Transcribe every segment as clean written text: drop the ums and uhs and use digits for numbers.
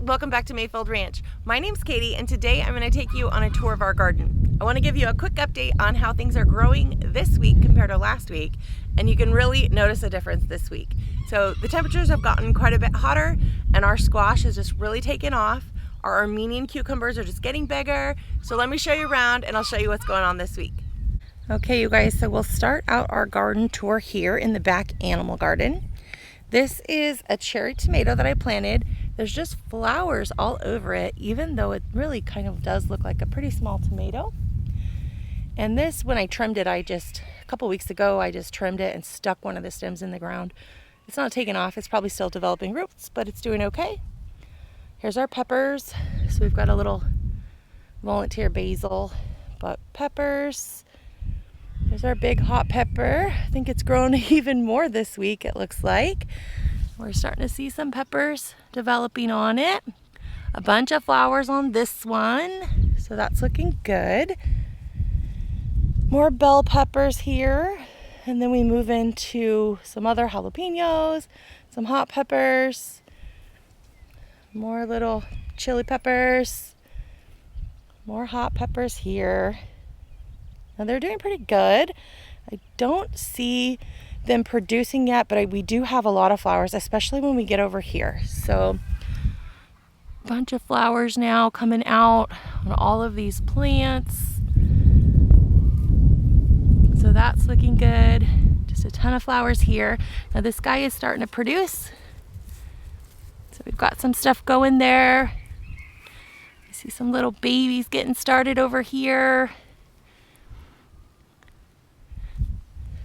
welcome back to Mayfield Ranch. My name's Katie and today I'm going to take you on a tour of our garden. I want to give you a quick update on how things are growing this week compared to last week, and you can really notice a difference this week. So the temperatures have gotten quite a bit hotter and our squash has just really taken off. Our Armenian cucumbers are just getting bigger. So let me show you around and I'll show you what's going on this week. Okay, you guys, so we'll start out our garden tour here in the back animal garden. This is a cherry tomato that I planted. There's just flowers all over it, even though it really kind of does look like a pretty small tomato. And this, when I trimmed it, a couple weeks ago, I just trimmed it and stuck one of the stems in the ground. It's not taken off. It's probably still developing roots, but it's doing okay. Here's our peppers. So we've got a little volunteer basil, but peppers. There's our big hot pepper. I think it's grown even more this week, it looks like. We're starting to see some peppers developing on it. A bunch of flowers on this one, so that's looking good. More bell peppers here, and then we move into some other jalapenos, some hot peppers, more little chili peppers, more hot peppers here. Now they're doing pretty good. I don't see them producing yet, but we do have a lot of flowers, especially when we get over here. So a bunch of flowers now coming out on all of these plants. So that's looking good. Just a ton of flowers here. Now this guy is starting to produce. So we've got some stuff going there. I see some little babies getting started over here.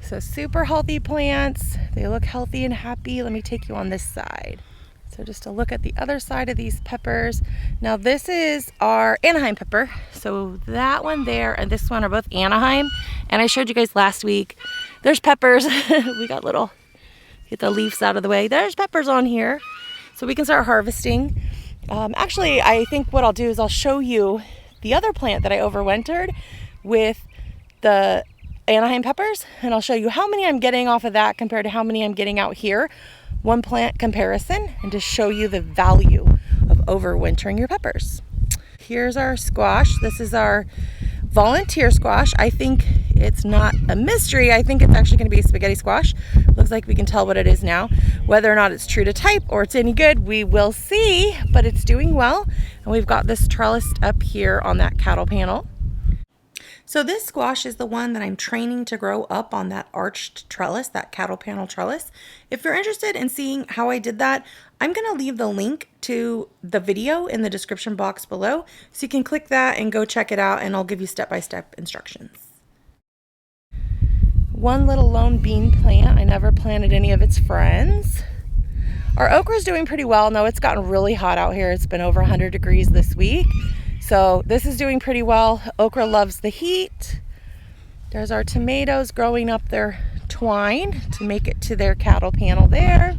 So super healthy plants. They look healthy and happy. Let me take you on this side. So just a look at the other side of these peppers. Now this is our Anaheim pepper. So that one there and this one are both Anaheim. And I showed you guys last week. There's peppers. We got get the leaves out of the way. There's peppers on here. So we can start harvesting. Actually, I think what I'll do is I'll show you the other plant that I overwintered with the Anaheim peppers, and I'll show you how many I'm getting off of that compared to how many I'm getting out here. One plant comparison, and to show you the value of overwintering your peppers. Here's our squash. This is our volunteer squash. I think it's not a mystery. I think it's actually going to be a spaghetti squash. Looks like we can tell what it is now. Whether or not it's true to type or it's any good, we will see, but it's doing well. And we've got this trellis up here on that cattle panel. So this squash is the one that I'm training to grow up on that arched trellis, that cattle panel trellis. If you're interested in seeing how I did that, I'm going to leave the link to the video in the description box below. So you can click that and go check it out, and I'll give you step-by-step instructions. One little lone bean plant. I never planted any of its friends. Our okra is doing pretty well. No, it's gotten really hot out here. It's been over 100 degrees this week. So this is doing pretty well. Okra loves the heat. There's our tomatoes growing up their twine to make it to their cattle panel there.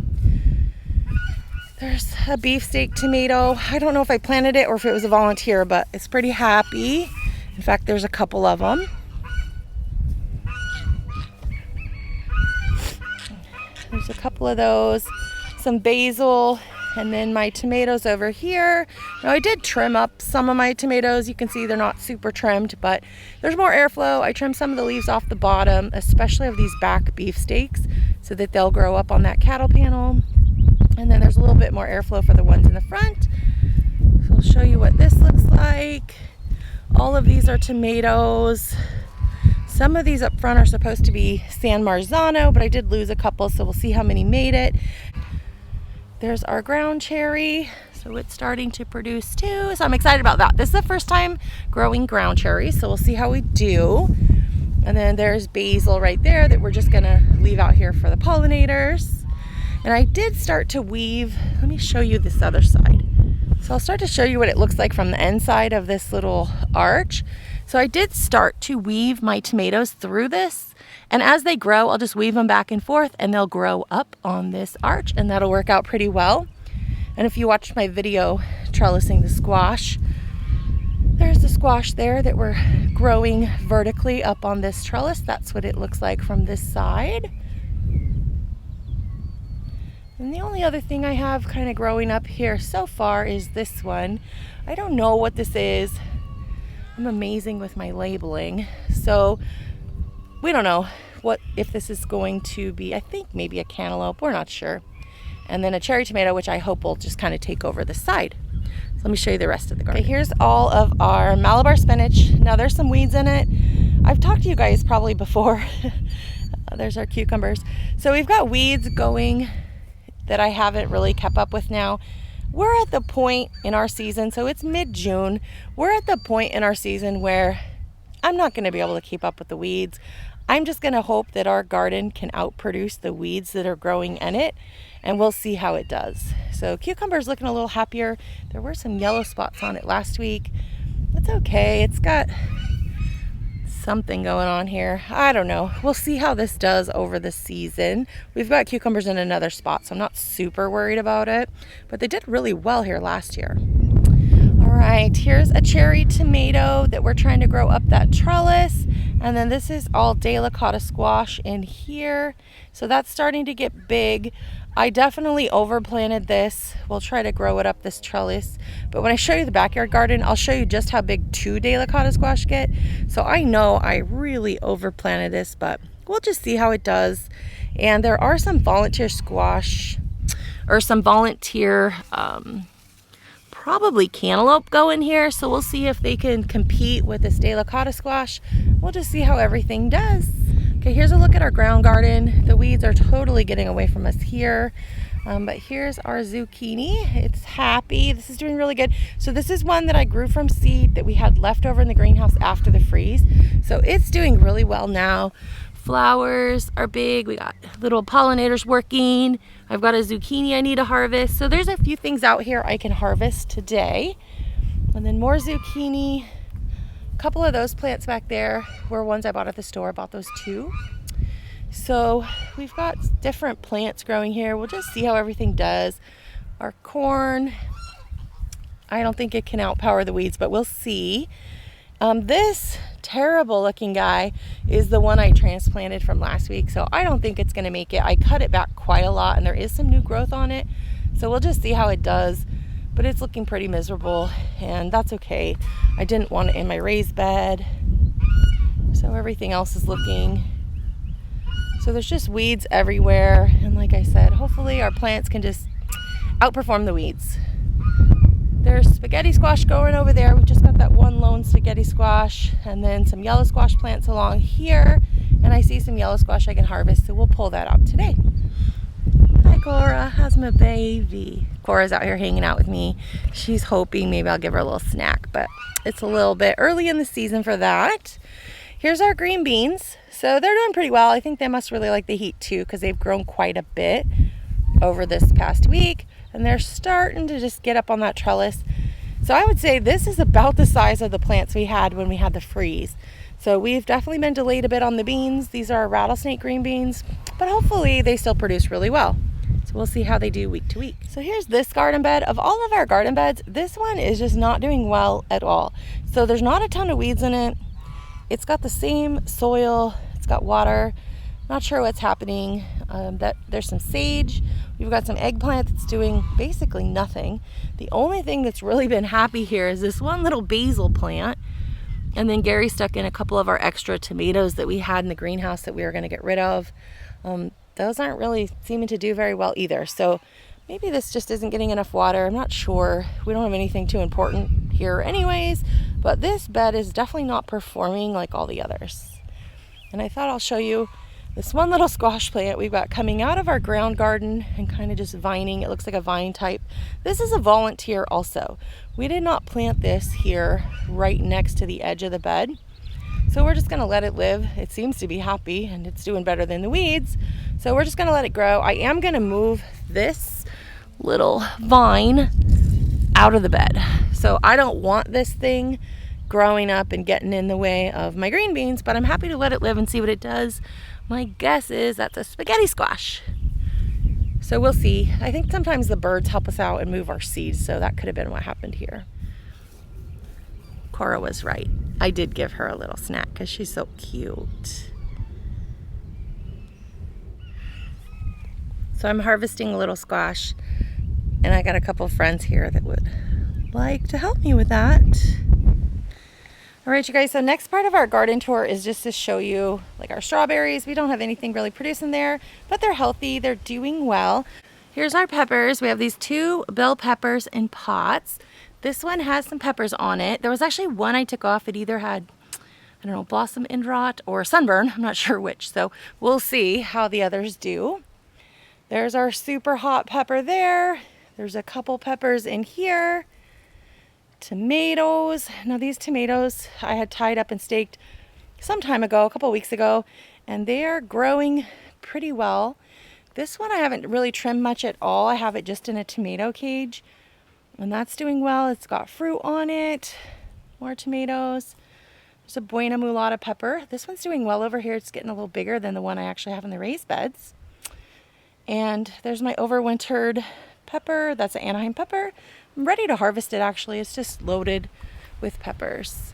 There's a beefsteak tomato. I don't know if I planted it or if it was a volunteer, but it's pretty happy. In fact, there's a couple of them. There's a couple of those. Some basil. And then my tomatoes over here. Now I did trim up some of my tomatoes. You can see they're not super trimmed, but there's more airflow. I trimmed some of the leaves off the bottom, especially of these back beefsteaks, so that they'll grow up on that cattle panel. And then there's a little bit more airflow for the ones in the front. So I'll show you what this looks like. All of these are tomatoes. Some of these up front are supposed to be San Marzano, but I did lose a couple, so we'll see how many made it. There's our ground cherry, so it's starting to produce too, so I'm excited about that. This is the first time growing ground cherries, so we'll see how we do. And then there's basil right there that we're just gonna leave out here for the pollinators. And I did start to weave. Let me show you this other side. So I'll start to show you what it looks like from the inside of this little arch. So I did start to weave my tomatoes through this. And as they grow, I'll just weave them back and forth and they'll grow up on this arch, and that'll work out pretty well. And if you watched my video, Trellising the Squash, there's the squash there that we're growing vertically up on this trellis. That's what it looks like from this side. And the only other thing I have kind of growing up here so far is this one. I don't know what this is. I'm amazing with my labeling. So we don't know if this is going to be, I think maybe a cantaloupe, we're not sure. And then a cherry tomato, which I hope will just kind of take over the side. So let me show you the rest of the garden. Okay, here's all of our Malabar spinach. Now there's some weeds in it. I've talked to you guys probably before. There's our cucumbers. So we've got weeds going that I haven't really kept up with now. We're at the point in our season, so it's mid-June. We're at the point in our season where I'm not going to be able to keep up with the weeds. I'm just going to hope that our garden can outproduce the weeds that are growing in it, and we'll see how it does. So cucumber's looking a little happier. There were some yellow spots on it last week. It's okay. It's got something going on here. I don't know. We'll see how this does over the season. We've got cucumbers in another spot, so I'm not super worried about it, but they did really well here last year. All right, here's a cherry tomato that we're trying to grow up that trellis. And then this is all Delicata squash in here. So that's starting to get big. I definitely overplanted this. We'll try to grow it up this trellis. But when I show you the backyard garden, I'll show you just how big 2 Delicata squash get. So I know I really overplanted this, but we'll just see how it does. And there are some volunteer squash, or some volunteer probably cantaloupe going here, so we'll see if they can compete with this Delicata squash. We'll just see how everything does. Okay, here's a look at our ground garden. The weeds are totally getting away from us here, but here's our zucchini. It's happy. This is doing really good. So this is one that I grew from seed that we had left over in the greenhouse after the freeze. So it's doing really well now. Flowers are big. We got little pollinators working. I've got a zucchini I need to harvest. So there's a few things out here I can harvest today. And then more zucchini. A couple of those plants back there were ones I bought at the store. I bought those 2. So we've got different plants growing here. We'll just see how everything does. Our corn, I don't think it can outpower the weeds, but we'll see. This terrible looking guy is the one I transplanted from last week, so I don't think it's going to make it. I cut it back quite a lot, and there is some new growth on it, so we'll just see how it does. But it's looking pretty miserable, and that's okay. I didn't want it in my raised bed, so everything else is looking. So there's just weeds everywhere, and like I said, hopefully our plants can just outperform the weeds. There's spaghetti squash going over there. We've just got that one lone spaghetti squash, and then some yellow squash plants along here, and I see some yellow squash I can harvest, so we'll pull that out today. Hi Cora, how's my baby? Cora's out here hanging out with me. She's hoping maybe I'll give her a little snack, but it's a little bit early in the season for that. Here's our green beans. So they're doing pretty well. I think they must really like the heat too, because they've grown quite a bit over this past week. And they're starting to just get up on that trellis. So I would say this is about the size of the plants we had when we had the freeze. So we've definitely been delayed a bit on the beans. These are rattlesnake green beans, but hopefully they still produce really well. So we'll see how they do week to week. So here's this garden bed. Of all of our garden beds, this one is just not doing well at all. So there's not a ton of weeds in it. It's got the same soil, it's got water. Not sure what's happening. There's some sage. We've got some eggplant that's doing basically nothing. The only thing that's really been happy here is this one little basil plant. And then Gary stuck in a couple of our extra tomatoes that we had in the greenhouse that we were going to get rid of. Those aren't really seeming to do very well either. So maybe this just isn't getting enough water. I'm not sure. We don't have anything too important here anyways. But this bed is definitely not performing like all the others. And I thought I'll show you this one little squash plant we've got coming out of our ground garden and kind of just vining. It looks like a vine type. This is a volunteer also. We did not plant this here right next to the edge of the bed. So we're just gonna let it live. It seems to be happy and it's doing better than the weeds. So we're just gonna let it grow. I am gonna move this little vine out of the bed. So I don't want this thing growing up and getting in the way of my green beans, but I'm happy to let it live and see what it does. My guess is that's a spaghetti squash. So we'll see. I think sometimes the birds help us out and move our seeds, so that could have been what happened here. Cora was right. I did give her a little snack because she's so cute. So I'm harvesting a little squash, and I got a couple friends here that would like to help me with that. All right, you guys, so next part of our garden tour is just to show you like our strawberries. We don't have anything really producing there, but they're healthy, they're doing well. Here's our peppers. We have these 2 bell peppers in pots. This one has some peppers on it. There was actually one I took off. It either had, I don't know, blossom end rot or sunburn. I'm not sure which, so we'll see how the others do. There's our super hot pepper there. There's a couple peppers in here. Tomatoes. Now these tomatoes I had tied up and staked some time ago, a couple weeks ago, and they are growing pretty well. This one I haven't really trimmed much at all. I have it just in a tomato cage, and that's doing well. It's got fruit on it. More tomatoes. There's a Buena Mulata pepper. This one's doing well over here. It's getting a little bigger than the one I actually have in the raised beds. And there's my overwintered pepper. That's an Anaheim pepper. I'm ready to harvest it actually. It's just loaded with peppers.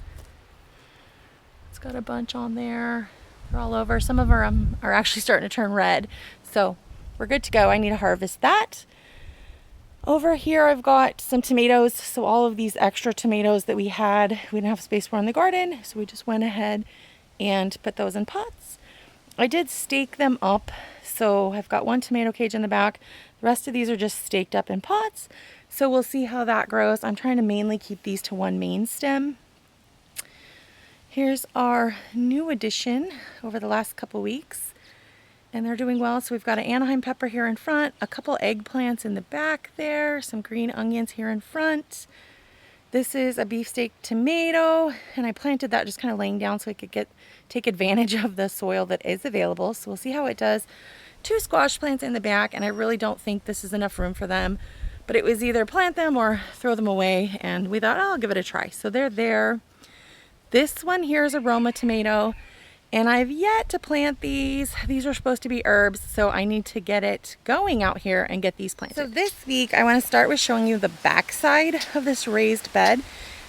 It's got a bunch on there. They're all over. Some of them are actually starting to turn red. So we're good to go. I need to harvest that. Over here I've got some tomatoes. So all of these extra tomatoes that we didn't have space for in the garden. So we just went ahead and put those in pots. I did stake them up. So I've got one tomato cage in the back. The rest of these are just staked up in pots. So we'll see how that grows. I'm trying to mainly keep these to one main stem. Here's our new addition over the last couple weeks, and they're doing well. So we've got an Anaheim pepper here in front, a couple eggplants in the back there, some green onions here in front. This is a beefsteak tomato, and I planted that just kind of laying down so I could take advantage of the soil that is available. So we'll see how it does. 2 squash plants in the back, and I really don't think this is enough room for them. But it was either plant them or throw them away, and we thought, oh, I'll give it a try. So they're there. This one here is a Roma tomato, and I've yet to plant these. These are supposed to be herbs, so I need to get it going out here and get these planted. So this week, I want to start with showing you the back side of this raised bed,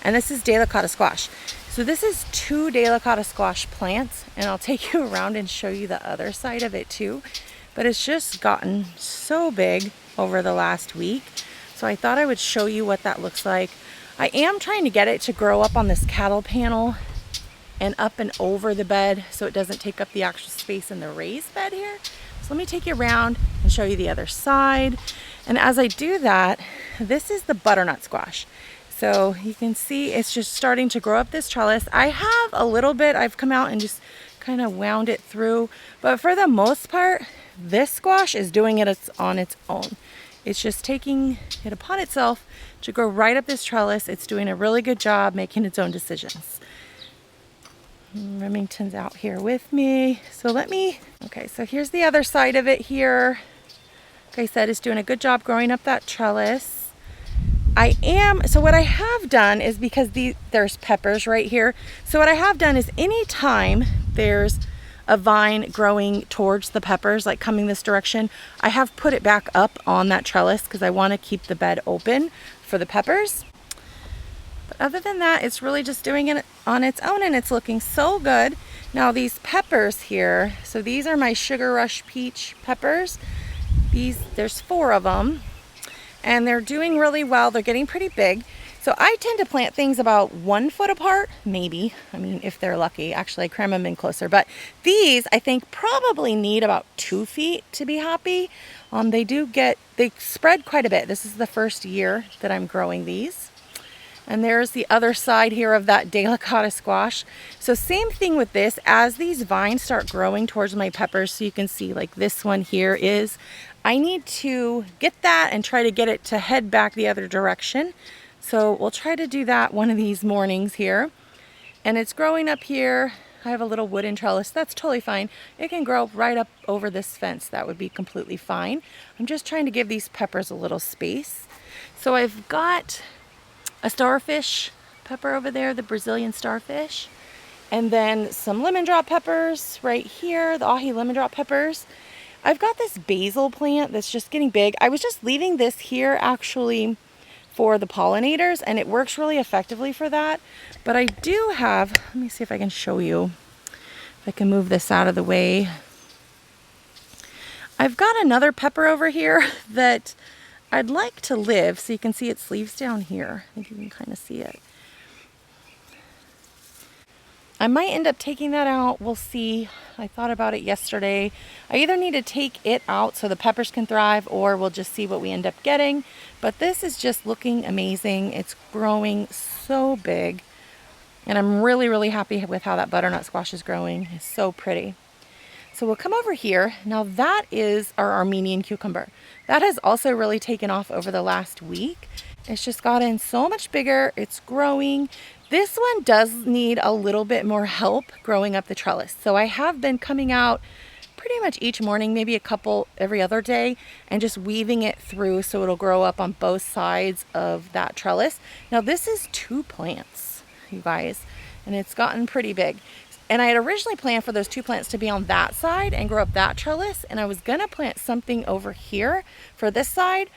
and this is Delicata Squash. So this is 2 Delicata Squash plants, and I'll take you around and show you the other side of it too. But it's just gotten so big over the last week. So I thought I would show you what that looks like. I am trying to get it to grow up on this cattle panel and up and over the bed so it doesn't take up the actual space in the raised bed here. So let me take you around and show you the other side. And as I do that, this is the butternut squash. So you can see it's just starting to grow up this trellis. I have a little bit, I've come out and just kind of wound it through, but for the most part, this squash is doing it on its own. It's just taking it upon itself to grow right up this trellis. It's doing a really good job making its own decisions. Remington's out here with me. So okay, so here's the other side of it here. Like I said, it's doing a good job growing up that trellis. So what I have done is, because there's peppers right here. So what I have done is anytime there's a vine growing towards the peppers, like coming this direction, I have put it back up on that trellis because I want to keep the bed open for the peppers. But other than that, it's really just doing it on its own, and it's looking so good. Now these peppers here, so these are my Sugar Rush Peach peppers. There's 4 of them, and they're doing really well. They're getting pretty big. So I tend to plant things about 1 foot apart, maybe. I mean, if they're lucky. Actually, I cram them in closer. But these, I think, probably need about 2 feet to be happy. They spread quite a bit. This is the first year that I'm growing these. And there's the other side here of that Delicata squash. So same thing with this. As these vines start growing towards my peppers, so you can see like this one here is, I need to get that and try to get it to head back the other direction. So we'll try to do that one of these mornings here. And it's growing up here. I have a little wooden trellis. That's totally fine. It can grow right up over this fence. That would be completely fine. I'm just trying to give these peppers a little space. So I've got a starfish pepper over there, the Brazilian starfish. And then some lemon drop peppers right here, the ahi lemon drop peppers. I've got this basil plant that's just getting big. I was just leaving this here actually for the pollinators, and it works really effectively for that. But I do have, let me see if I can show you, if I can move this out of the way. I've got another pepper over here that I'd like to live, so you can see its leaves down here. I think you can kind of see it. I might end up taking that out. We'll see. I thought about it yesterday. I either need to take it out so the peppers can thrive, or we'll just see what we end up getting. But this is just looking amazing. It's growing so big. And I'm really, really happy with how that butternut squash is growing. It's so pretty. So we'll come over here. Now that is our Armenian cucumber. That has also really taken off over the last week. It's just gotten so much bigger. It's growing. This one does need a little bit more help growing up the trellis. So I have been coming out pretty much each morning, maybe a couple every other day, and just weaving it through so it'll grow up on both sides of that trellis. Now this is 2 plants, you guys, and it's gotten pretty big. And I had originally planned for those 2 plants to be on that side and grow up that trellis. And I was gonna plant something over here for this side,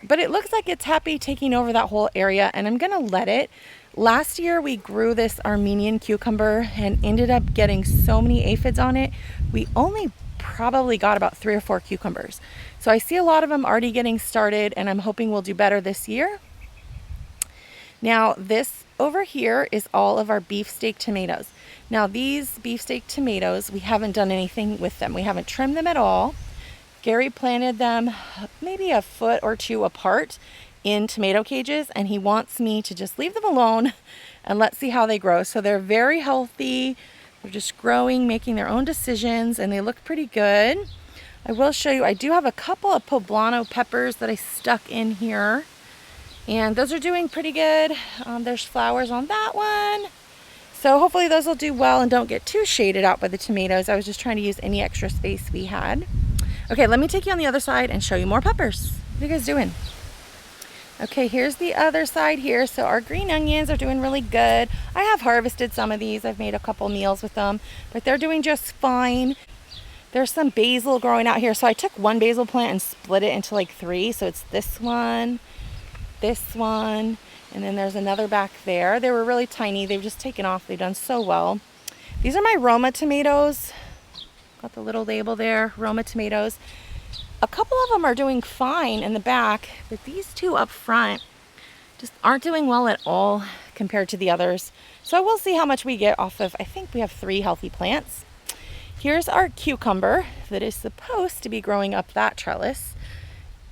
but it looks like it's happy taking over that whole area, and I'm gonna let it. Last year we grew this Armenian cucumber and ended up getting so many aphids on it. We only probably got about 3 or 4 cucumbers. So I see a lot of them already getting started, and I'm hoping we'll do better this year. Now this over here is all of our beefsteak tomatoes. Now these beefsteak tomatoes, we haven't done anything with them. We haven't trimmed them at all. Gary planted them maybe a foot or 2 apart in tomato cages, and he wants me to just leave them alone and let's see how they grow. So they're very healthy. They're just growing, making their own decisions, and they look pretty good. I will show you, I do have a couple of poblano peppers that I stuck in here, and those are doing pretty good. There's flowers on that one. So hopefully those will do well and don't get too shaded out by the tomatoes. I was just trying to use any extra space we had. Okay, let me take you on the other side and show you more peppers. What are you guys doing? Okay, here's the other side here. So our green onions are doing really good. I have harvested some of these. I've made a couple meals with them, but they're doing just fine. There's some basil growing out here. So I took one basil plant and split it into like 3. So it's this one, and then there's another back there. They were really tiny. They've just taken off. They've done so well. These are my Roma tomatoes. Got the little label there, Roma tomatoes. A couple of them are doing fine in the back, but these 2 up front just aren't doing well at all compared to the others. So we'll see how much we get off of, I think we have 3 healthy plants. Here's our cucumber that is supposed to be growing up that trellis.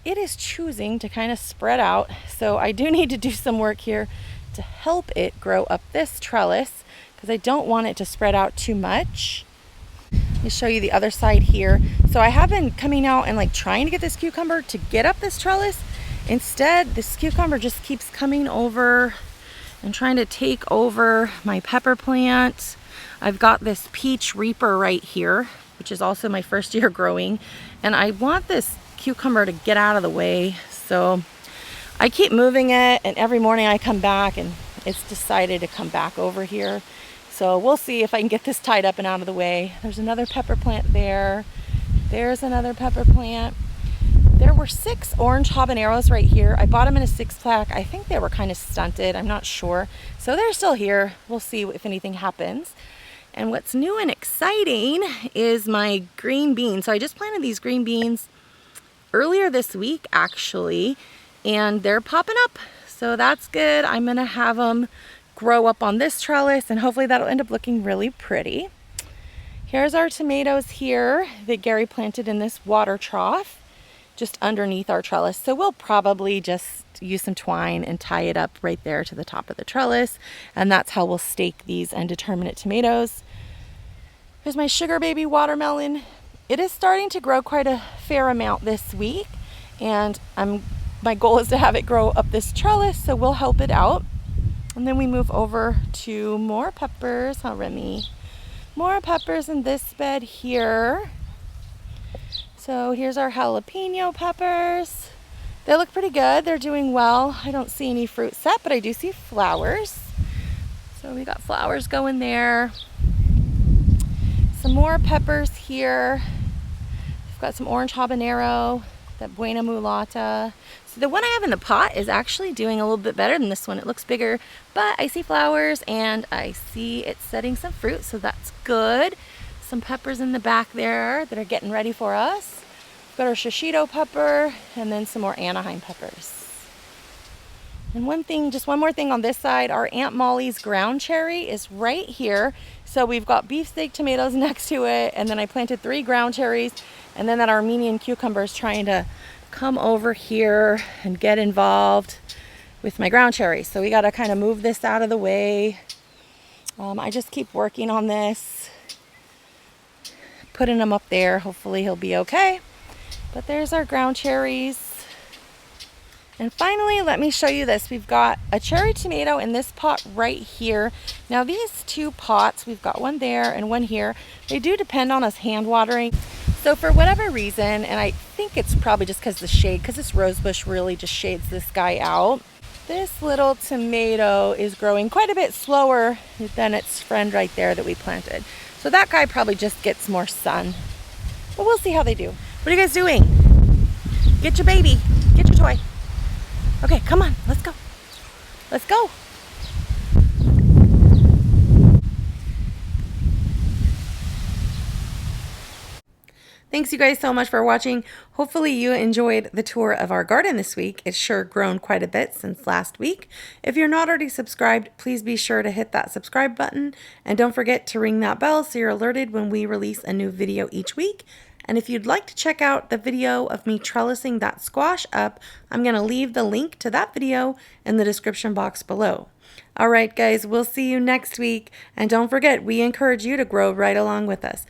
It is choosing to kind of spread out, so I do need to do some work here to help it grow up this trellis because I don't want it to spread out too much. Let me show you the other side here. So I have been coming out and like trying to get this cucumber to get up this trellis. Instead, this cucumber just keeps coming over and trying to take over my pepper plant. I've got this peach reaper right here, which is also my first year growing, and I want this cucumber to get out of the way. So I keep moving it, and every morning I come back and it's decided to come back over here. So we'll see if I can get this tied up and out of the way. There's another pepper plant there. There's another pepper plant. There were 6 orange habaneros right here. I bought them in a 6-pack. I think they were kind of stunted. I'm not sure. So they're still here. We'll see if anything happens. And what's new and exciting is my green beans. So I just planted these green beans earlier this week, actually, and they're popping up. So that's good. I'm gonna have them grow up on this trellis, and hopefully that'll end up looking really pretty. Here's our tomatoes here that Gary planted in this water trough just underneath our trellis. So we'll probably just use some twine and tie it up right there to the top of the trellis, and that's how we'll stake these indeterminate tomatoes. Here's my sugar baby watermelon. It is starting to grow quite a fair amount this week, and my goal is to have it grow up this trellis, so we'll help it out. And then we move over to more peppers. Huh, Remy? More peppers in this bed here. So here's our jalapeno peppers. They look pretty good. They're doing well. I don't see any fruit set, but I do see flowers. So we got flowers going there. Some more peppers here. We've got some orange habanero, that buena mulata. So the one I have in the pot is actually doing a little bit better than this one. It looks bigger, but I see flowers and I see it setting some fruit, so that's good. Some peppers in the back there that are getting ready for us. Got our shishito pepper and then some more Anaheim peppers. And one thing, just one more thing on this side, our Aunt Molly's ground cherry is right here. So we've got beefsteak tomatoes next to it, and then I planted 3 ground cherries, and then that Armenian cucumber is trying to come over here and get involved with my ground cherries. So we got to kind of move this out of the way. I just keep working on this, putting him up there. Hopefully he'll be okay. But there's our ground cherries. And finally, let me show you this. We've got a cherry tomato in this pot right here. Now these 2 pots, we've got one there and one here, they do depend on us hand watering. So for whatever reason, and I think it's probably just because the shade, because this rose bush really just shades this guy out, this little tomato is growing quite a bit slower than its friend right there that we planted. So that guy probably just gets more sun. But we'll see how they do. What are you guys doing? Get your baby. Get your toy. Okay, come on, let's go. Let's go. Thanks you guys so much for watching. Hopefully you enjoyed the tour of our garden this week. It's sure grown quite a bit since last week. If you're not already subscribed, please be sure to hit that subscribe button. And don't forget to ring that bell so you're alerted when we release a new video each week. And if you'd like to check out the video of me trellising that squash up, I'm going to leave the link to that video in the description box below. All right, guys, we'll see you next week. And don't forget, we encourage you to grow right along with us.